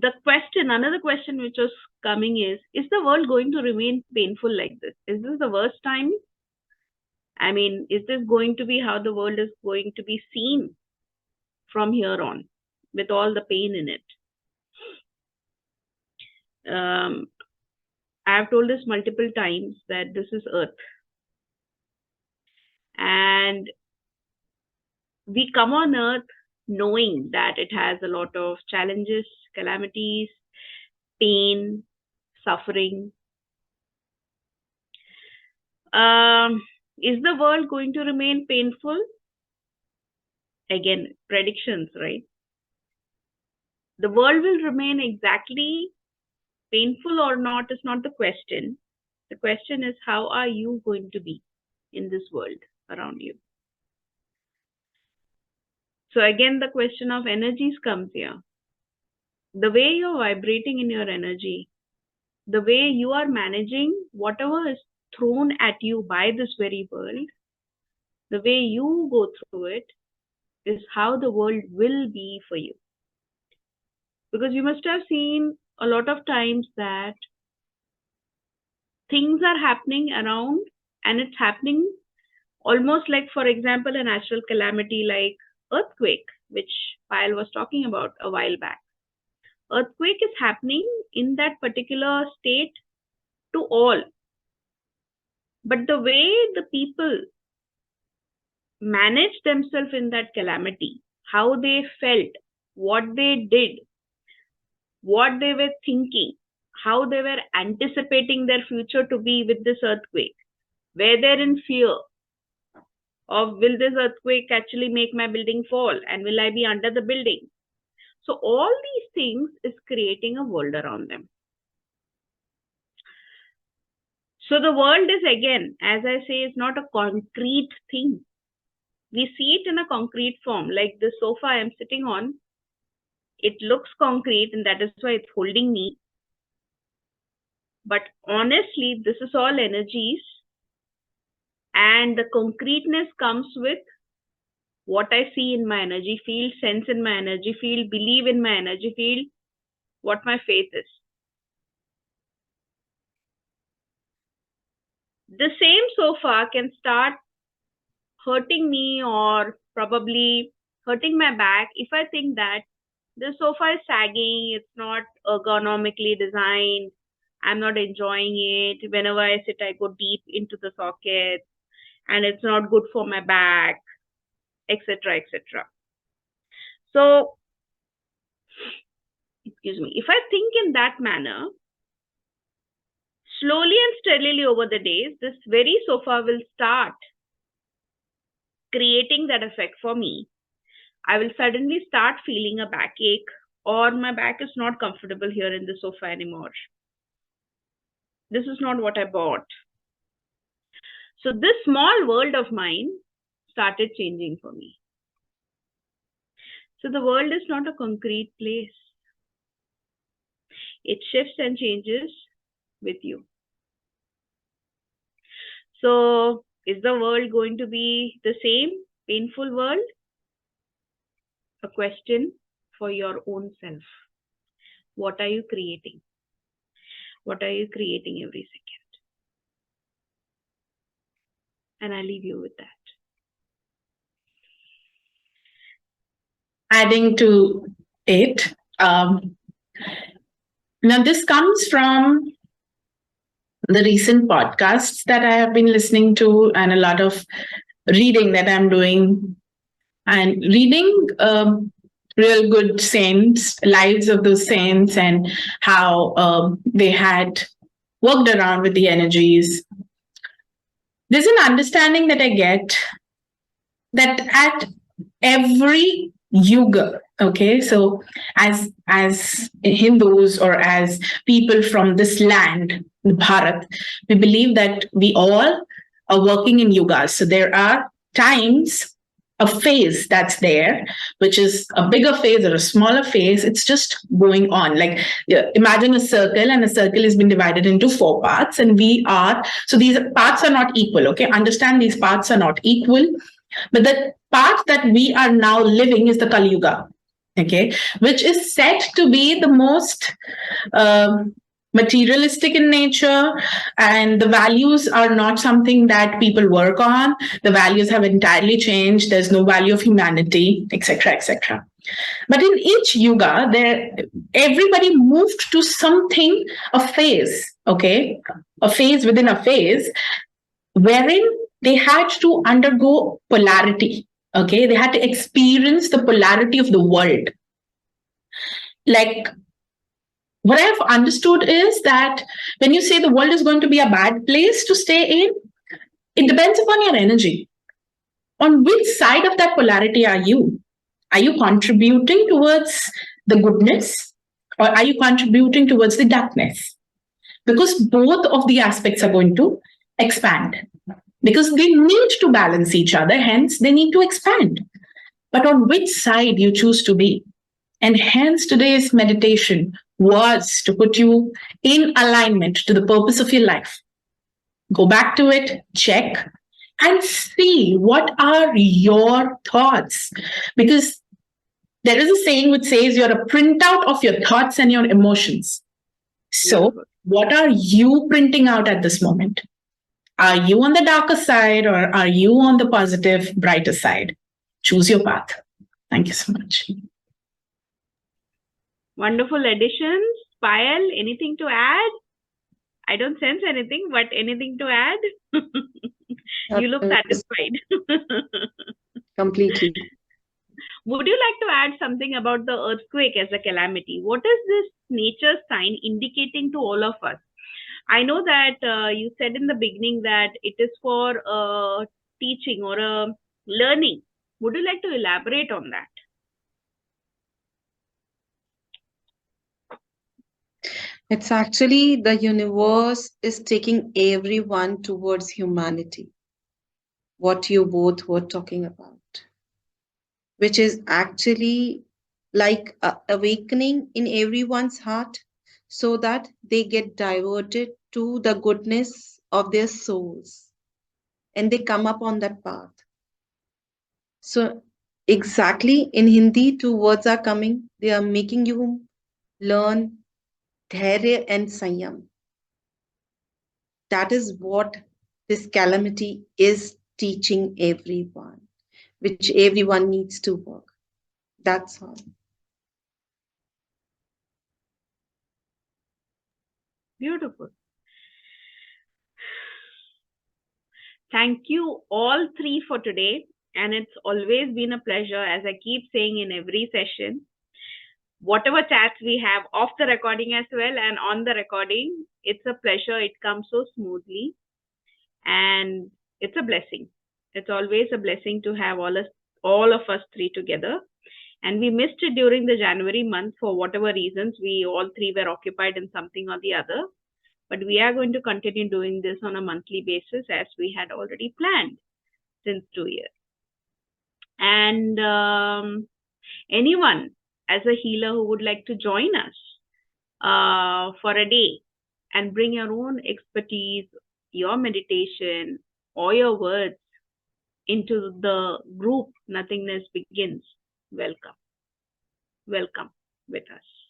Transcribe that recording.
another question which was coming is the world going to remain painful like this? Is this the worst time? I mean, is this going to be how the world is going to be seen from here on, with all the pain in it? I have told this multiple times that this is Earth. And we come on Earth knowing that it has a lot of challenges, calamities, pain, suffering. Is the world going to remain painful? Again, predictions, right? The world will remain exactly painful or not is not the question. The question is, how are you going to be in this world around you? So again, the question of energies comes here. The way you're vibrating in your energy, the way you are managing whatever is thrown at you by this very world, the way you go through it is how the world will be for you. Because you must have seen a lot of times that things are happening around and it's happening almost like, for example, a natural calamity like earthquake, which Payal was talking about a while back. Earthquake is happening in that particular state to all. But the way the people manage themselves in that calamity, how they felt, what they did, what they were thinking, how they were anticipating their future to be with this earthquake, were they in fear of will this earthquake actually make my building fall and will I be under the building? So all these things is creating a world around them. So the world is, again, as I say, is not a concrete thing. We see it in a concrete form, like the sofa I am sitting on. It looks concrete and that is why it's holding me. But honestly, this is all energies, and the concreteness comes with what I see in my energy field, sense in my energy field, believe in my energy field, what my faith is. The same sofa can start hurting me or probably hurting my back if I think that the sofa is sagging, it's not ergonomically designed, I'm not enjoying it. Whenever I sit, I go deep into the socket and it's not good for my back, etc., etc. So, excuse me, if I think in that manner, slowly and steadily over the days, this very sofa will start creating that effect for me. I will suddenly start feeling a backache, or my back is not comfortable here in the sofa anymore. This is not what I bought. So this small world of mine started changing for me. So the world is not a concrete place. It shifts and changes with you. So is the world going to be the same painful world? A question for your own self. What are you creating? What are you creating every second? And I leave you with that. Adding to it, now this comes from the recent podcasts that I have been listening to and a lot of reading that I'm doing, and reading real good saints, lives of those saints, and how they had worked around with the energies. There's an understanding that I get that at every yuga, okay, so as Hindus or as people from this land, Bharat, we believe that we all are working in yugas. So there are times, a phase that's there, which is a bigger phase or a smaller phase. It's just going on. Like, imagine a circle, and a circle has been divided into 4 parts, and so these parts are not equal. Okay, understand these parts are not equal, but the part that we are now living is the Kali Yuga. okay, which is said to be the most um, materialistic in nature, and the values are not something that people work on. The values have entirely changed. There's no value of humanity, etc., etc. But in each yuga, there everybody moved to something, a phase, okay, a phase within a phase, wherein they had to undergo polarity. Okay, they had to experience the polarity of the world. Like, what I've understood is that when you say the world is going to be a bad place to stay in, it depends upon your energy. On which side of that polarity are you? Are you contributing towards the goodness, or are you contributing towards the darkness? Because both of the aspects are going to expand, because they need to balance each other, hence, they need to expand. But on which side you choose to be? And hence, today's meditation was to put you in alignment to the purpose of your life. Go back to it, check, and see what are your thoughts. Because there is a saying which says you're a printout of your thoughts and your emotions. So, what are you printing out at this moment? Are you on the darker side, or are you on the positive, brighter side? Choose your path. Thank you so much. Wonderful additions. Payal, anything to add? I don't sense anything, but anything to add? You look satisfied. Completely. Would you like to add something about the earthquake as a calamity? What is this nature sign indicating to all of us? I know that you said in the beginning that it is for teaching or learning. Would you like to elaborate on that? It's actually the universe is taking everyone towards humanity, what you both were talking about, which is actually like a awakening in everyone's heart so that they get diverted to the goodness of their souls and they come up on that path. So, exactly in Hindi, two words are coming. They are making you learn dhairya and sanyam. That is what this calamity is teaching everyone, which everyone needs to work. That's all. Beautiful. Thank you all three for today. And it's always been a pleasure, as I keep saying in every session. Whatever chats we have off the recording as well and on the recording, it's a pleasure. It comes so smoothly. And it's a blessing. It's always a blessing to have all of us three together. And we missed it during the January month for whatever reasons. We all three were occupied in something or the other. But we are going to continue doing this on a monthly basis as we had already planned since 2 years. And anyone as a healer who would like to join us for a day and bring your own expertise, your meditation, or your words into the group Nothingness Begins, welcome. Welcome with us.